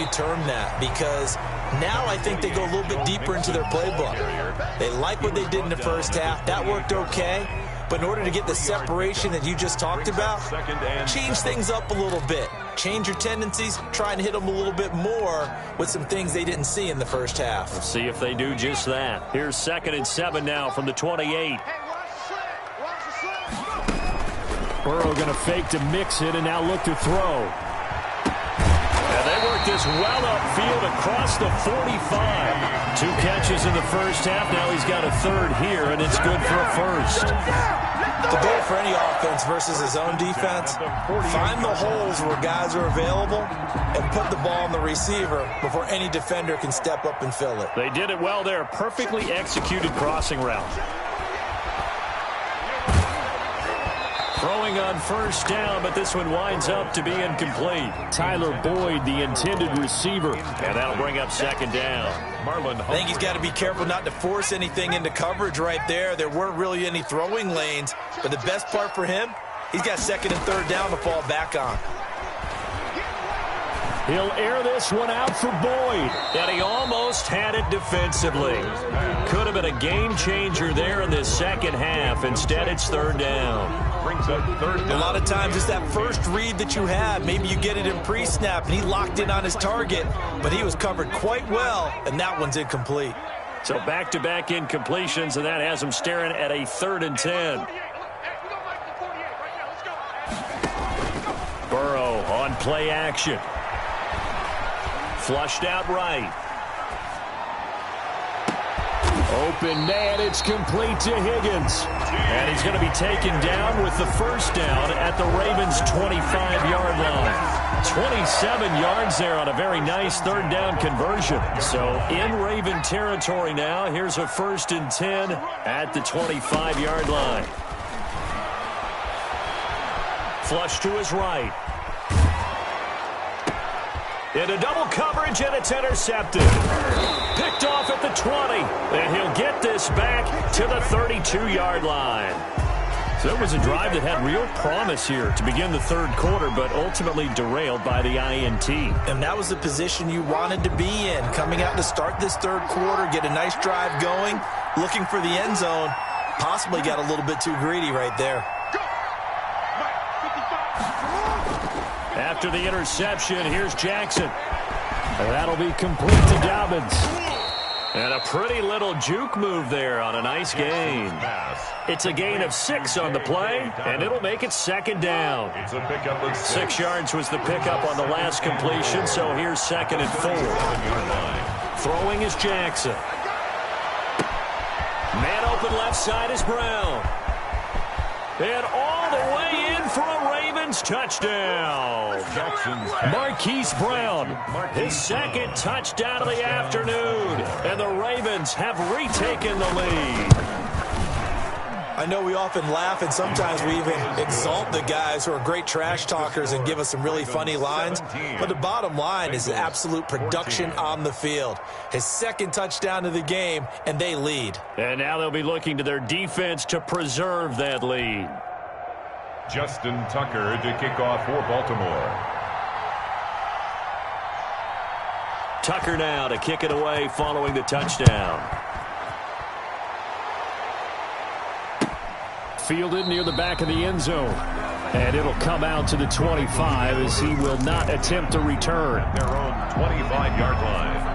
you term that, because now I think they go a little bit deeper into their playbook. They like what they did in the first half. That worked okay. But in order to get the separation that you just talked about, change things up a little bit. Change your tendencies, try and hit them a little bit more with some things they didn't see in the first half. Let's see if they do just that. Here's 2nd and 7 now from the 28. Burrow going to fake to mix it and now look to throw. And they work this well upfield across the 45. 2 catches in the first half. Now he's got a 3rd here, and it's good for a 1st. The goal for any offense versus his own defense, find the holes where guys are available and put the ball on the receiver before any defender can step up and fill it. They did it well there. Perfectly executed crossing route. Throwing on 1st down, but this one winds up to be incomplete. Tyler Boyd, the intended receiver, and that'll bring up 2nd down. I think he's got to be careful not to force anything into coverage right there. There weren't really any throwing lanes, but the best part for him, he's got 2nd and 3rd down to fall back on. He'll air this one out for Boyd, and he almost had it defensively. Could have been a game changer there in this second half. Instead, it's 3rd down. A lot of times it's that first read that you have. Maybe you get it in pre-snap, and he locked in on his target, but he was covered quite well, and that one's incomplete. So back-to-back incompletions, and that has him staring at a 3rd and 10. Burrow on play action. Flushed out right. Open man, it's complete to Higgins. And he's going to be taken down with the 1st down at the Ravens' 25-yard line. 27 yards there on a very nice 3rd down conversion. So in Raven territory now, here's a 1st and 10 at the 25-yard line. Flush to his right. Into double coverage, and it's intercepted. Picked off at the 20, and he'll get this back to the 32-yard line. So it was a drive that had real promise here to begin the 3rd quarter, but ultimately derailed by the INT. And that was the position you wanted to be in, coming out to start this 3rd quarter, get a nice drive going, looking for the end zone. Possibly got a little bit too greedy right there. After the interception, here's Jackson. And that'll be complete to Dobbins. And a pretty little juke move there on a nice gain. It's a gain of 6 on the play, and it'll make it 2nd down. 6 yards was the pickup on the last completion, so here's 2nd and 4. Throwing is Jackson. Man open left side is Brown. And all the way in for a Ravens touchdown. Marquise Brown, his 2nd touchdown of the afternoon. And the Ravens have retaken the lead. I know we often laugh, and sometimes we even exalt the guys who are great trash talkers and give us some really funny lines. But the bottom line is absolute production on the field. His 2nd touchdown of the game, and they lead. And now they'll be looking to their defense to preserve that lead. Justin Tucker to kick off for Baltimore. Tucker now to kick it away following the touchdown. Fielded near the back of the end zone. And it'll come out to the 25 as he will not attempt to return. Their own 25-yard line.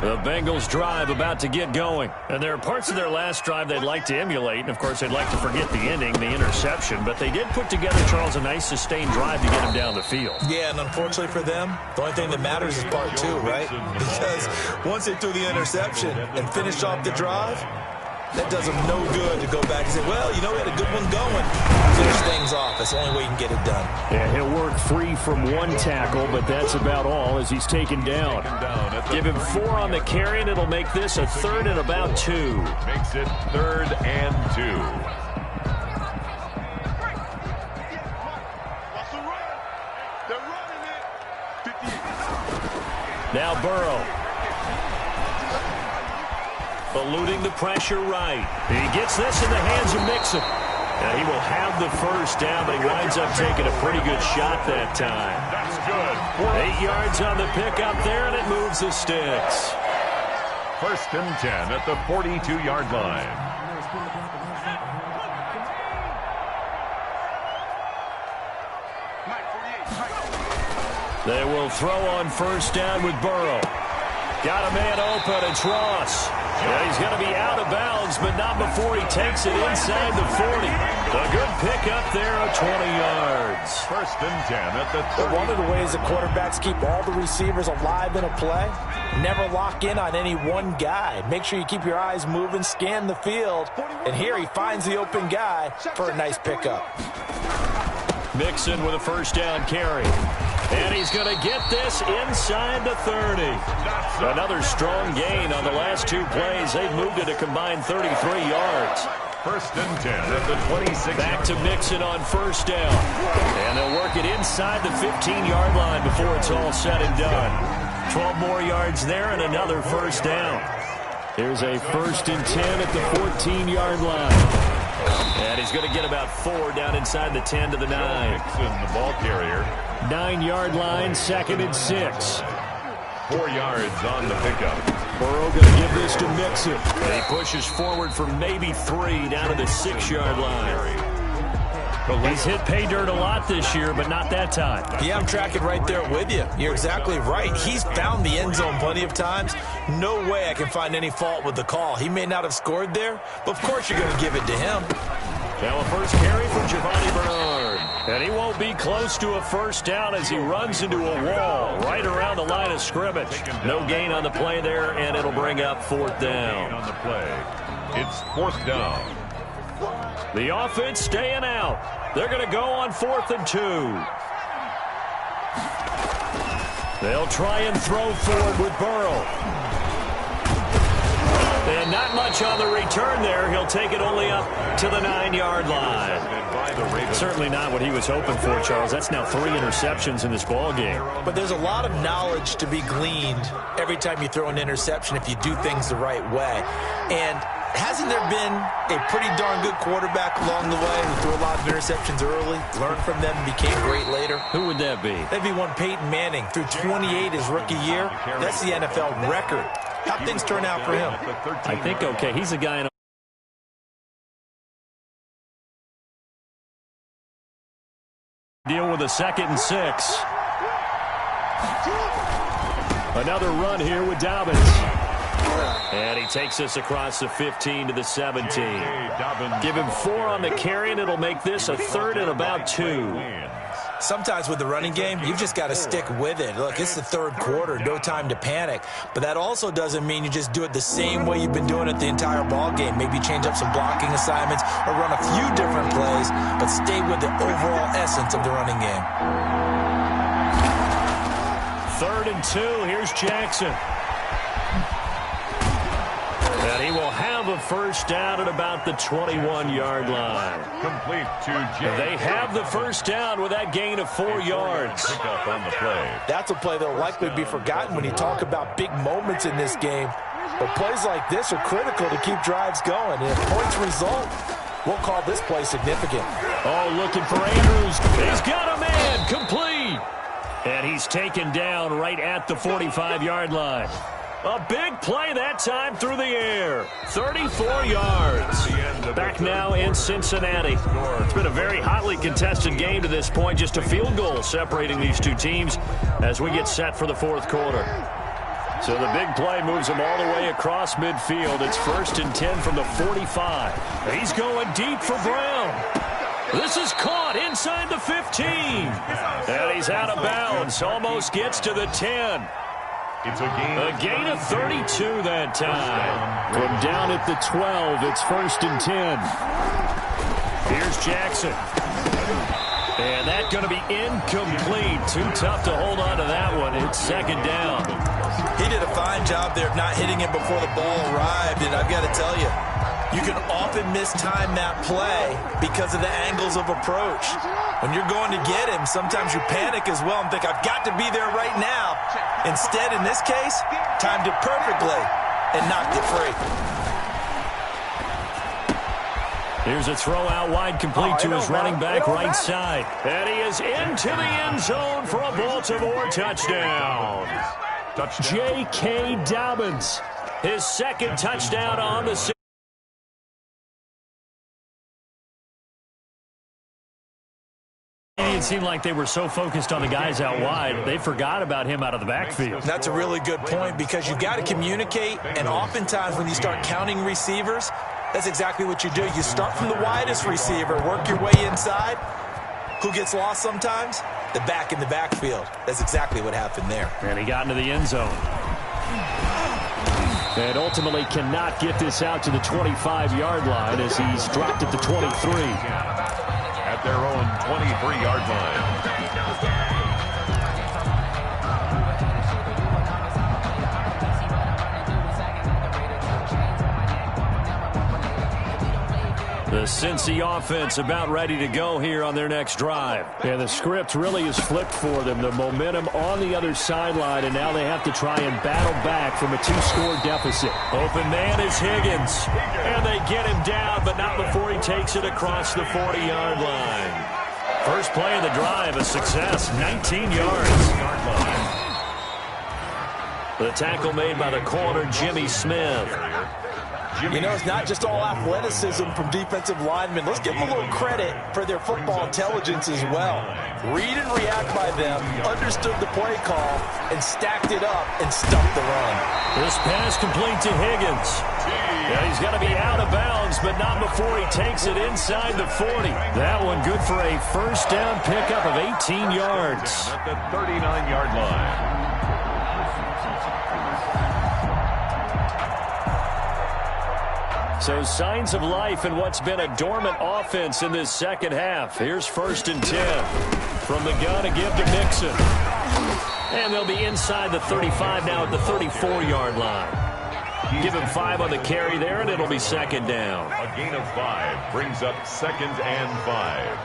The Bengals drive about to get going. And there are parts of their last drive they'd like to emulate. And, of course, they'd like to forget the ending, the interception. But they did put together, Charles, a nice sustained drive to get him down the field. Yeah, and unfortunately for them, the only thing that matters is part 2, right? Because once they threw the interception and finished off the drive, that does them no good to go back and say, well, you know, we had a good one going. Finish things off. That's the only way you can get it done. Yeah, he'll work free from 1 tackle, but that's about all as he's taken down. Give him 4 on the carry, and it'll make this a 3rd and about 2. Makes it 3rd and 2. Now Burrow. Eluding the pressure right. He gets this in the hands of Mixon. And he will have the first down, but he winds up taking a pretty good shot that time. That's good. 8 yards on the pickup there, and it moves the sticks. 1st and 10 at the 42-yard line. They will throw on 1st down with Burrow. Got a man open, it's Ross. Yeah, he's going to be out of bounds, but not before he takes it inside the 40. A good pickup there of 20 yards. 1st and 10 at the 30. One of the ways the quarterbacks keep all the receivers alive in a play, never lock in on any one guy. Make sure you keep your eyes moving, scan the field, and here he finds the open guy for a nice pickup. Mixon with a 1st down carry. And he's going to get this inside the 30. Another strong gain on the last 2 plays. They've moved it a combined 33 yards. 1st and 10 at the 26. Back to Mixon on 1st down. And they'll work it inside the 15-yard line before it's all said and done. 12 more yards there and another 1st down. Here's a 1st and 10 at the 14-yard line. And he's going to get about 4 down inside the 10 to the 9. Mixon, the ball carrier. 9-yard line, 2nd and 6. 4 yards on the pickup. Burrow going to give this to Mixon. And he pushes forward for maybe 3 down to the 6-yard line. He's hit pay dirt a lot this year, but not that time. Yeah, I'm tracking right there with you. You're exactly right. He's found the end zone plenty of times. No way I can find any fault with the call. He may not have scored there, but of course you're going to give it to him. Now a 1st carry for Giovanni Bernard. And he won't be close to a 1st down as he runs into a wall right around the line of scrimmage. No gain on the play there, and it'll bring up 4th down. On the play, it's 4th down. The offense staying out. They're going to go on 4th and 2. They'll try and throw forward with Burrow. And not much on the return there. He'll take it only up to the 9-yard line. Certainly not what he was hoping for, Charles. That's now 3 interceptions in this ball game. But there's a lot of knowledge to be gleaned every time you throw an interception if you do things the right way. And hasn't there been a pretty darn good quarterback along the way who threw a lot of interceptions early, learned from them, and became great later? Who would that be? That'd be one Peyton Manning. Threw 28 his rookie year. That's the NFL record. How'd things turn out for him? I think okay. He's a guy in deal with a 2nd and 6. Another run here with Dobbins. And he takes this across the 15 to the 17. Give him 4 on the carry, and it'll make this a 3rd and about 2. Sometimes with the running game, you've just got to stick with it. Look, it's the 3rd quarter, no time to panic. But that also doesn't mean you just do it the same way you've been doing it the entire ball game. Maybe change up some blocking assignments or run a few different plays, but stay with the overall essence of the running game. 3rd and 2, here's Jackson. And he will have a 1st down at about the 21-yard line. Complete to Jay. They have the 1st down with that gain of 4 yards. Pick up on the play. That's a play that will likely be forgotten when you talk about big moments in this game. But plays like this are critical to keep drives going. And if points result, we'll call this play significant. Oh, looking for Andrews. He's got a man. Complete. And he's taken down right at the 45-yard line. A big play that time through the air. 34 yards. Back now in Cincinnati. It's been a very hotly contested game to this point. Just a field goal separating these two teams as we get set for the 4th quarter. So the big play moves them all the way across midfield. It's 1st and 10 from the 45. He's going deep for Brown. This is caught inside the 15. And he's out of bounds. Almost gets to the 10. It's a gain of 32 that time. From down at the 12, it's 1st and 10. Here's Jackson. And that's going to be incomplete. Too tough to hold on to that one. It's 2nd down. He did a fine job there of not hitting it before the ball arrived, and I've got to tell you, you can often mistime that play because of the angles of approach. When you're going to get him, sometimes you panic as well and think, I've got to be there right now. Instead, in this case, timed it perfectly and knocked it free. Here's a throw out wide, complete to his running back right side. And he is into the end zone for a Baltimore touchdown. J.K. Dobbins, his second touchdown on the season. It seemed like they were so focused on the guys out wide, they forgot about him out of the backfield. That's a really good point because you've got to communicate, and oftentimes when you start counting receivers, that's exactly what you do. You start from the widest receiver, work your way inside. Who gets lost sometimes? The back in the backfield. That's exactly what happened there. And he got into the end zone. And ultimately cannot get this out to the 25-yard line as he's dropped at the 23. At their own 23-yard line. The Cincy offense about ready to go here on their next drive. And the script really is flipped for them. The momentum on the other sideline, and now they have to try and battle back from a 2-score deficit. Open man is Higgins. And they get him down, but not before he takes it across the 40-yard line. First play of the drive, a success, 19 yards. The tackle made by the corner, Jimmy Smith. You know, it's not just all athleticism from defensive linemen. Let's give them a little credit for their football intelligence as well. Read and react by them, understood the play call, and stacked it up and stuffed the run. This pass complete to Higgins. Yeah, he's got to be out of bounds, but not before he takes it inside the 40. That one good for a first down pickup of 18 yards. At the 39-yard line. So signs of life in what's been a dormant offense in this second half. Here's 1st and 10. From the gun to give to Mixon. And they'll be inside the 35 now at the 34-yard line. Give him 5 on the carry there, and it'll be 2nd down. A gain of 5 brings up 2nd and 5.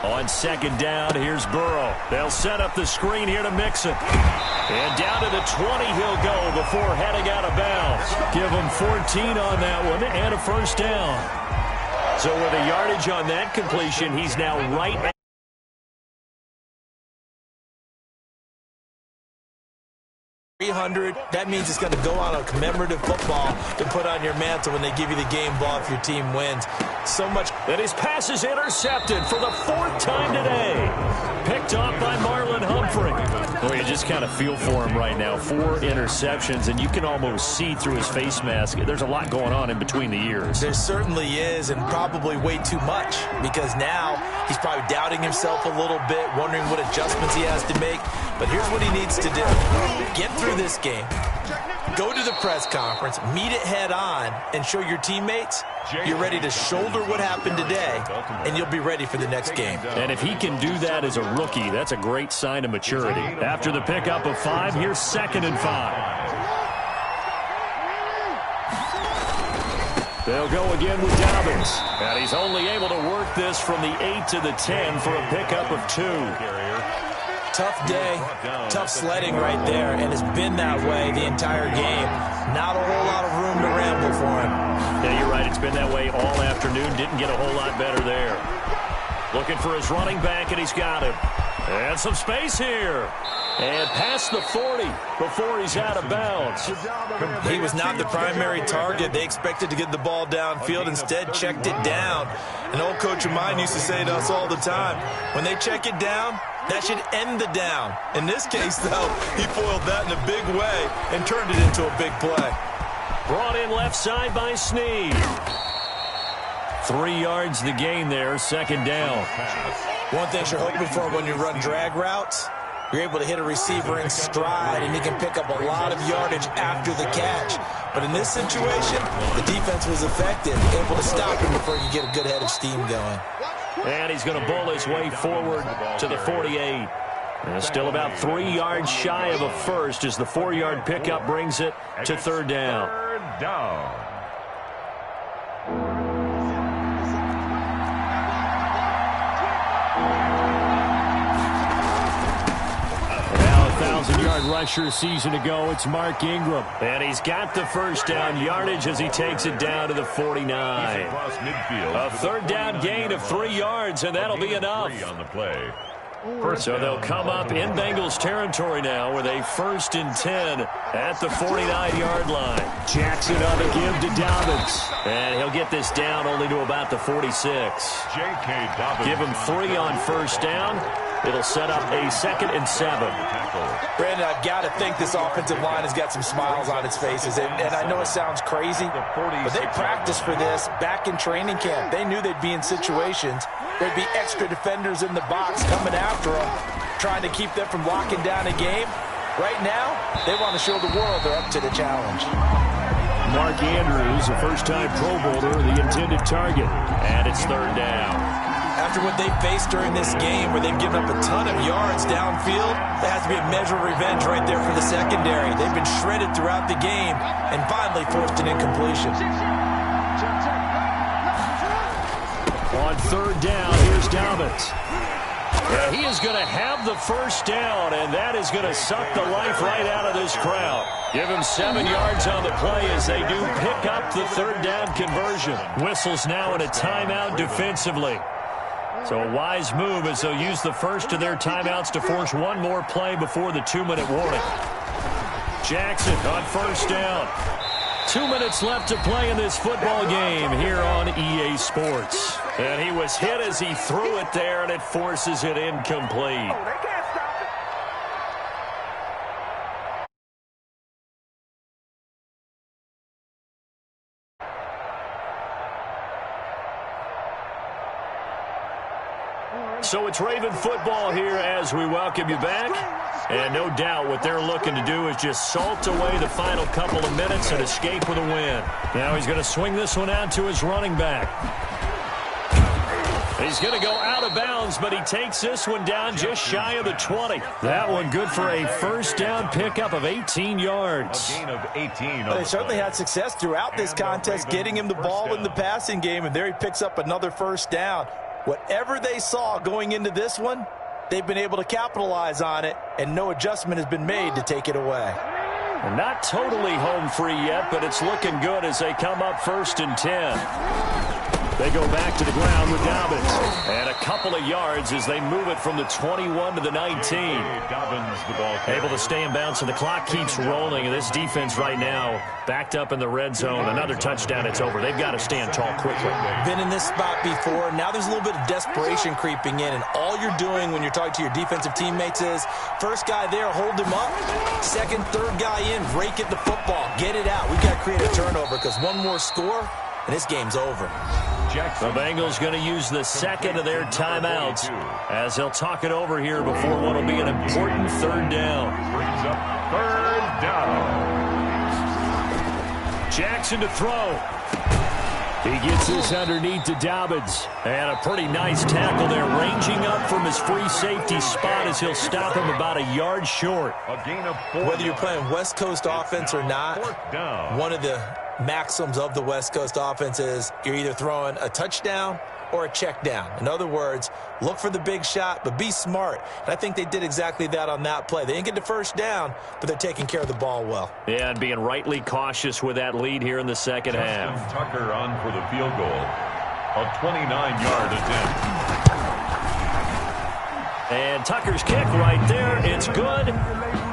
On 2nd down, here's Burrow. They'll set up the screen here to Mixon. And down to the 20 he'll go before heading out of bounds. Give him 14 on that one and a first down. So with a yardage on that completion, he's now right at 300. That means it's going to go on a commemorative football to put on your mantle when they give you the game ball if your team wins. So much. And his pass is intercepted for the 4th time today. Picked off by Marlon Humphrey. Well, you just kind of feel for him right now. 4 interceptions, and you can almost see through his face mask. There's a lot going on in between the ears. There certainly is, and probably way too much, because now he's probably doubting himself a little bit, wondering what adjustments he has to make. But here's what he needs to do. Get through this game. Go to the press conference, meet it head on, and show your teammates you're ready to shoulder what happened today, and you'll be ready for the next game. And if he can do that as a rookie, that's a great sign of maturity. After the pickup of 5, here's 2nd and 5. They'll go again with Dobbins. And he's only able to work this from the 8 to the 10 for a pickup of 2. Tough day, tough sledding right there, and it's been that way the entire game. Not a whole lot of room to ramble for him. Yeah, you're right. It's been that way all afternoon. Didn't get a whole lot better there. Looking for his running back, and he's got him. And some space here. And past the 40 before he's out of bounds. He was not the primary target. They expected to get the ball downfield. Instead, checked it down. An old coach of mine used to say to us all the time, when they check it down, that should end the down. In this case, though, he foiled that in a big way and turned it into a big play. Brought in left side by Snead. 3 yards the gain there, 2nd down. One thing you're hoping for when you run drag routes, you're able to hit a receiver in stride, and he can pick up a lot of yardage after the catch. But in this situation, the defense was effective, able to stop him before you get a good head of steam going. And he's going to bull his way forward to the 48. And still about 3 yards shy of a first as the 4-yard pickup brings it to 3rd down. 3rd down. Now a 1,000-yard rusher a season ago. It's Mark Ingram. And he's got the first down yardage as he takes it down to the 49. A third down gain of 3 yards, and that'll be enough. On the play. So they'll come up in Bengals territory now with a 1st and 10 at the 49-yard line. Jackson on the give to Dobbins. And he'll get this down only to about the 46. J.K. Dobbins. Give him 3 on first down. It'll set up a 2nd and 7. Brandon, I've got to think this offensive line has got some smiles on its faces. And I know it sounds crazy, but they practiced for this back in training camp. They knew they'd be in situations. There'd be extra defenders in the box coming after them, trying to keep them from locking down a game. Right now, they want to show the world they're up to the challenge. Mark Andrews, a first-time Pro Bowler, the intended target. And it's 3rd down. After what they faced during this game where they've given up a ton of yards downfield, there has to be a measure of revenge right there for the secondary. They've been shredded throughout the game and finally forced an incompletion. On 3rd down, here's Dobbins. Yeah, he is going to have the first down, and that is going to suck the life right out of this crowd. Give him 7 yards on the play as they do pick up the 3rd down conversion. Whistles now in a timeout defensively. So a wise move as they'll use the first of their timeouts to force one more play before the 2-minute warning. Jackson on first down. 2 minutes left to play in this football game here on EA Sports. And he was hit as he threw it there, and it forces it incomplete. So it's Raven football here as we welcome you back. And no doubt what they're looking to do is just salt away the final couple of minutes and escape with a win. Now he's going to swing this one out to his running back. He's going to go out of bounds, but he takes this one down just shy of the 20. That one good for a first down pickup of 18 yards. A gain of 18. Well, they certainly had success throughout this contest getting him the ball in the passing game, and there he picks up another first down. Whatever they saw going into this one, they've been able to capitalize on it, and no adjustment has been made to take it away. Not totally home free yet, but it's looking good as they come up 1st and 10. They go back to the ground with Dobbins. And a couple of yards as they move it from the 21 to the 19. Dobbins, the ball carrier. Able to stay in bounds, and the clock keeps rolling. And this defense right now backed up in the red zone. Another touchdown, it's over. They've got to stand tall quickly. Been in this spot before. Now there's a little bit of desperation creeping in, and all you're doing when you're talking to your defensive teammates is first guy there, hold him up. Second, third guy in, rake at the football. Get it out. We've got to create a turnover because one more score, and this game's over. The Bengals going to use the second of their timeouts as they'll talk it over here before what will be an important 3rd down. Brings up 3rd down. Jackson to throw. He gets this underneath to Dobbins. And a pretty nice tackle there, ranging up from his free safety spot as he'll stop him about a yard short. A gain of 4. Whether you're playing West Coast offense or not, one of the maxims of the West Coast offense is you're either throwing a touchdown or a check down. In other words, look for the big shot, but be smart. And I think they did exactly that on that play. They didn't get the first down, but they're taking care of the ball well. Yeah, and being rightly cautious with that lead here in the second half. Tucker on for the field goal. A 29-yard attempt. And Tucker's kick right there. It's good.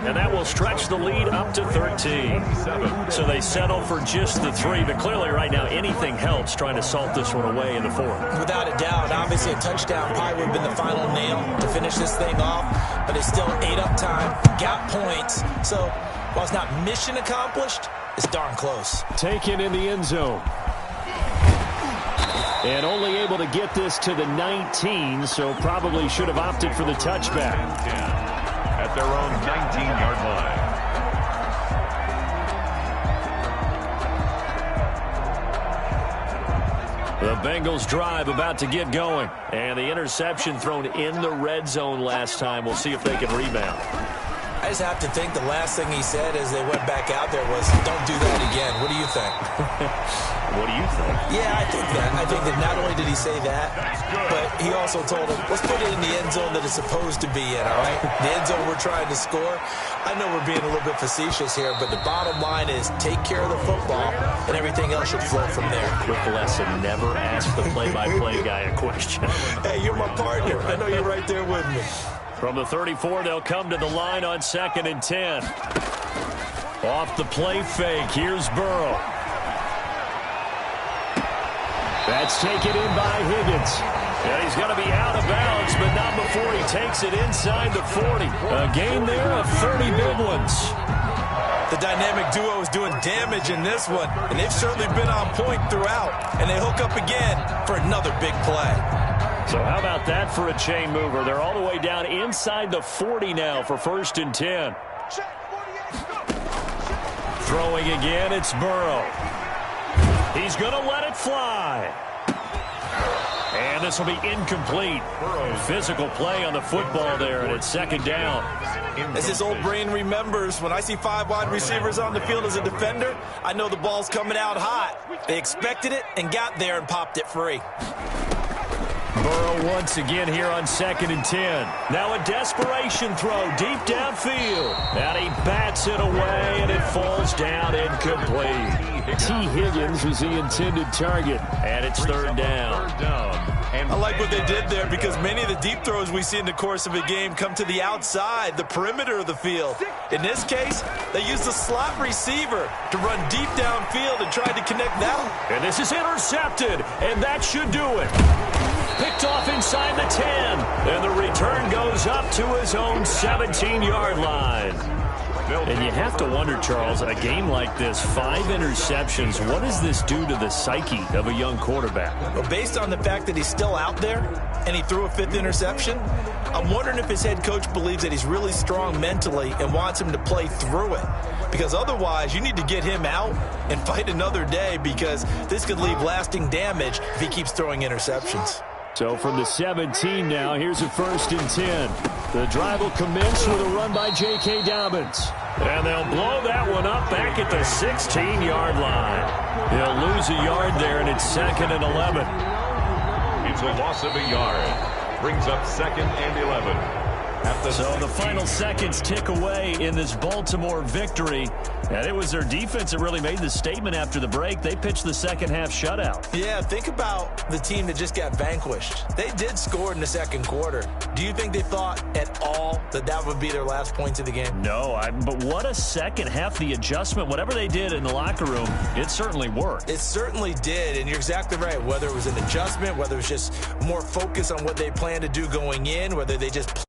And that will stretch the lead up to 13. So they settle for just the 3. But clearly right now anything helps trying to salt this one away in the 4th. Without a doubt. Obviously a touchdown probably would have been the final nail to finish this thing off. But they still ate up time, got points. So while it's not mission accomplished, it's darn close. Taken in the end zone. And only able to get this to the 19, so probably should have opted for the touchback. At their own 19-yard line. The Bengals drive about to get going. And the interception thrown in the red zone last time. We'll see if they can rebound. I just have to think the last thing he said as they went back out there was, don't do that again. What do you think. What do you think? Yeah, I think that. I think that not only did he say that, but he also told him, let's put it in the end zone that it's supposed to be in, all right? The end zone we're trying to score. I know we're being a little bit facetious here, but the bottom line is take care of the football, and everything else should flow from there. Quick lesson, never ask the play-by-play guy a question. Hey, you're my partner. I know you're right there with me. From the 34, they'll come to the line on 2nd and 10. Off the play fake, here's Burrow. That's taken in by Higgins. And he's going to be out of bounds, but not before he takes it inside the 40. A gain there of 30 big ones. The dynamic duo is doing damage in this one, and they've certainly been on point throughout. And they hook up again for another big play. So how about that for a chain mover? They're all the way down inside the 40 now for 1st and 10. Throwing again, it's Burrow. He's going to let it fly. And this will be incomplete. Physical play on the football there, and it's 2nd down. As his old brain remembers, when I see 5 wide receivers on the field as a defender, I know the ball's coming out hot. They expected it and got there and popped it free. Burrow once again here on 2nd and 10. Now a desperation throw deep downfield. And he bats it away, and it falls down incomplete. T. Higgins was the intended target, and it's 3rd down. I like what they did there because many of the deep throws we see in the course of a game come to the outside, the perimeter of the field. In this case, they used the slot receiver to run deep downfield and tried to connect that. And this is intercepted, and that should do it. Picked off inside the 10, and the return goes up to his own 17-yard line. And you have to wonder, Charles, a game like this, 5 interceptions, what does this do to the psyche of a young quarterback? Well, based on the fact that he's still out there and he threw a 5th interception, I'm wondering if his head coach believes that he's really strong mentally and wants him to play through it. Because otherwise, you need to get him out and fight another day because this could leave lasting damage if he keeps throwing interceptions. So from the 17 now, here's a 1st and 10. The drive will commence with a run by J.K. Dobbins. And they'll blow that one up back at the 16-yard line. They'll lose a yard there, and it's 2nd and 11. It's a loss of a yard. Brings up 2nd and 11. So the final seconds tick away in this Baltimore victory. And it was their defense that really made the statement after the break. They pitched the second-half shutout. Yeah, think about the team that just got vanquished. They did score in the 2nd quarter. Do you think they thought at all that that would be their last points of the game? No, but what a second half. The adjustment, whatever they did in the locker room, it certainly worked. It certainly did, and you're exactly right. Whether it was an adjustment, whether it was just more focus on what they planned to do going in, whether they just